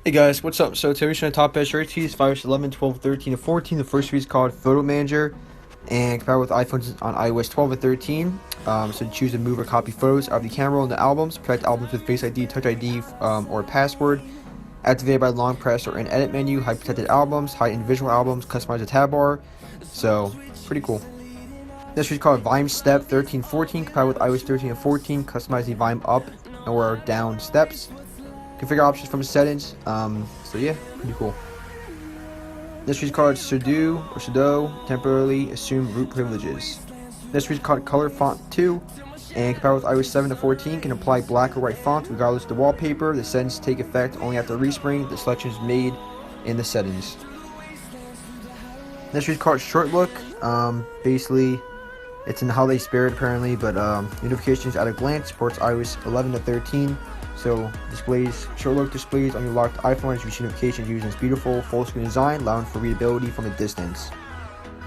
Hey guys, what's up? So today we're showing the top best rate keys, 5, 11, 12, 13, and 14. The first is called Photo Manager, and compatible with iPhones on iOS 12 and 13. So choose to move or copy photos out of the camera roll in the albums, protect albums with Face ID, Touch ID, or password, activated by long press or in edit menu, hide protected albums, hide individual albums, customize the tab bar. So, pretty cool. This is called Volume Step 1314, compatible with iOS 13 and 14. Customize the volume up or down steps. Configure options from settings. So yeah, pretty cool. This is called sudo temporarily assume root privileges. This is called Color Font 2, and compatible with iOS 7 to 14, can apply black or white font regardless of the wallpaper. The settings take effect only after respring. The selection is made in the settings. This is called Short Look. Basically, it's in the holiday spirit apparently, but notifications at a glance, supports iOS 11 to 13. So displays short look displays on your locked iPhone as you see notifications using its beautiful full screen design, allowing for readability from a distance.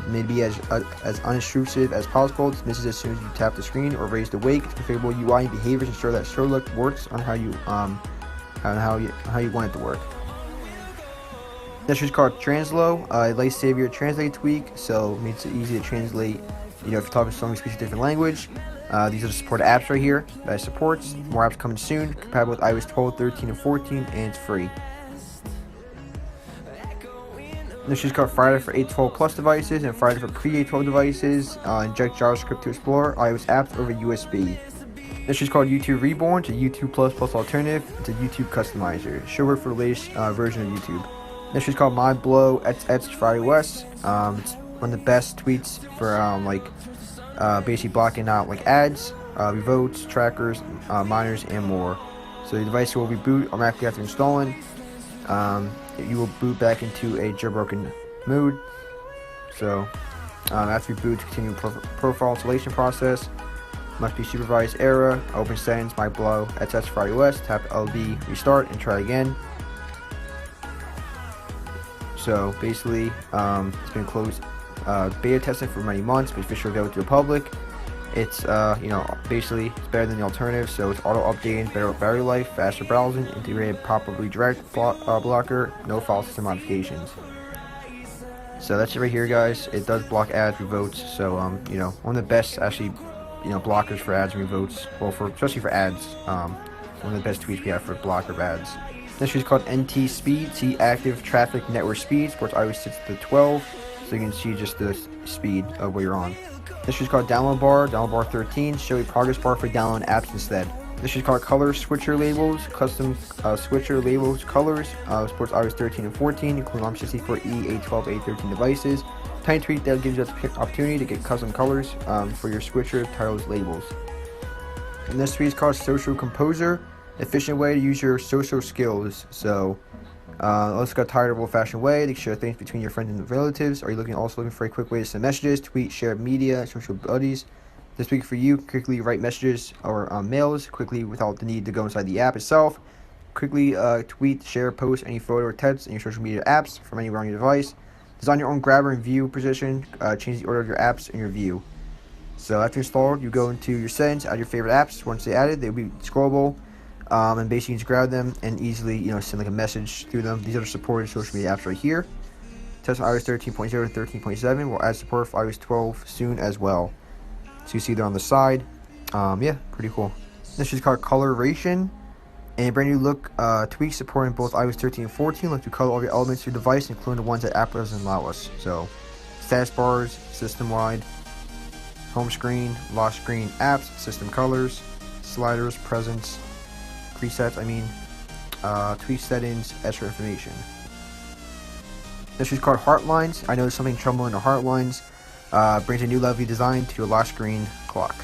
It may be as unintrusive as possible. Dismisses as soon as you tap the screen or raise the wake. It's configurable UI and behaviors ensure that short look works on how you want it to work. This is called Translo, a lifesaver translate tweak, so it makes it easy to translate. If you're talking to someone who speaks a different language. These are the supported apps right here that it supports. More apps coming soon, compatible with iOS 12, 13, and 14, and it's free. This is called Friday for 812 Plus devices and Friday for pre-812 devices. Inject JavaScript to explore iOS apps over USB. This is called YouTube Reborn. It's a YouTube Plus alternative. It's a YouTube customizer. Should work for the latest version of YouTube. This is called ModBlow Etched for iOS. It's one of the best tweets for basically blocking out like ads, revotes, trackers, minors, and more. So the device will reboot automatically after installing. You will boot back into a jailbroken mode. So after you boot, to continue profile installation process. Must be supervised era. Open settings, ModBlow Etched for iOS. Tap LB restart and try again. So basically, it's been closed. Beta testing for many months, but officially available to the public. It's basically it's better than the alternative, so it's auto updating, better battery life, faster browsing, integrated proper redirect blocker, no file system modifications. So that's it right here, guys. It does block ads, revotes, so one of the best actually blockers for ads and revotes. Well, especially for ads, one of the best tweets we have for blocker of ads. This is called NT Speed, see active traffic network speed, supports iOS 6 to 12. So you can see just the speed of where you're on. This is called Download Bar 13, show a progress bar for download apps instead. This is called Color Switcher Labels, custom switcher labels colors, supports iOS 13 and 14, including ARM64E, A12, A13 devices. Tiny tweak that gives you the opportunity to get custom colors for your switcher titles labels. And this tweet is called Social Composer, efficient way to use your social skills. So let's get tired of old-fashioned way to share things between your friends and relatives. Are you looking for a quick way to send messages, tweet, share media, social buddies? This week for you, quickly write messages or mails quickly without the need to go inside the app itself. Quickly tweet, share, post any photo or text in your social media apps from anywhere on your device. Design your own grabber and view position. Change the order of your apps in your view. So after installed, you go into your settings, add your favorite apps. Once they added, they'll be scrollable. And basically you just grab them and easily send like a message through them. These are the supported social media apps right here. Test iOS 13.0 to 13.7 will add support for iOS 12 soon as well. So you see there on the side. Yeah, pretty cool. This is called Coloration, and a brand new look tweak supporting both iOS 13 and 14. Look to color all your elements of your device, including the ones that Apple doesn't allow us. So status bars, system wide, home screen, lock screen, apps, system colors, sliders, presence, presets, tweak settings, extra information. This is called Heartlines. I know there's something troubling in the Heartlines. Brings a new lovely design to your lock screen clock.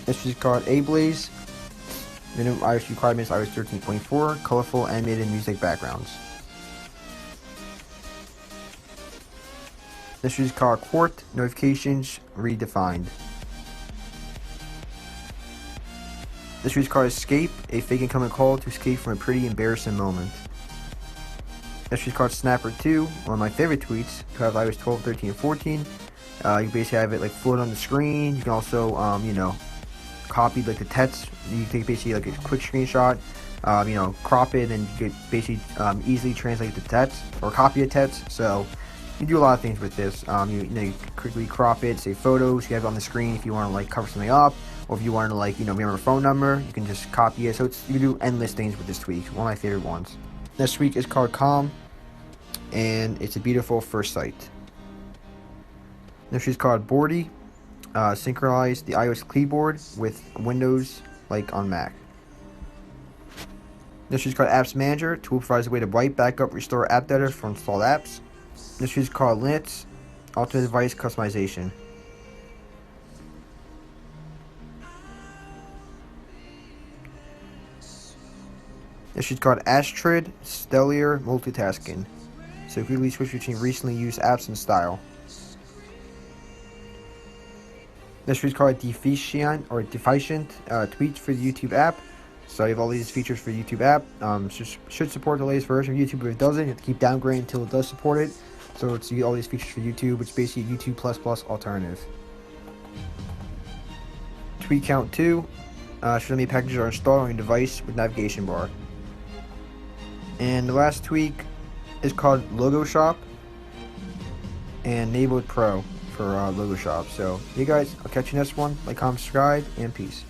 This is called A-Blaze. Minimum iOS requirements, iOS 13.4. Colorful animated music backgrounds. This is called Quart. Notifications redefined. This is called Escape, a fake incoming call to escape from a pretty embarrassing moment. This is called Snapper 2, one of my favorite tweets to have iOS 12, 13, and 14. You basically have it like float on the screen. You can also, copy like the text. You can take basically like a quick screenshot crop it, and you could basically easily translate the text or copy the text. So you do a lot of things with this. You quickly crop it, say photos, you have it on the screen if you want to like cover something up, or if you want to like remember a phone number, you can just copy it. So you can do endless things with this tweak. One of my favorite ones. This tweak is called Calm, and it's a beautiful first sight. This is called Boardy. Synchronize the iOS keyboard with Windows like on Mac. This is called Apps Manager. Tool provides a way to wipe, backup, restore app data from installed apps. This is called Linux Ultimate Device Customization. This is called Astrid Stellar Multitasking. So quickly switch between recently used apps and style. This is called Deficient tweaks for the YouTube app. So you have all these features for the YouTube app. Should support the latest version of YouTube. If it doesn't, you have to keep downgrading until it does support it. So it's all these features for YouTube, which is basically YouTube++ alternative. Tweak count 2. Should many packages are installed on your device with navigation bar. And the last tweak is called Logo Shop and enabled Pro for Logo Shop. So, hey guys, I'll catch you next one. Like, comment, subscribe, and peace.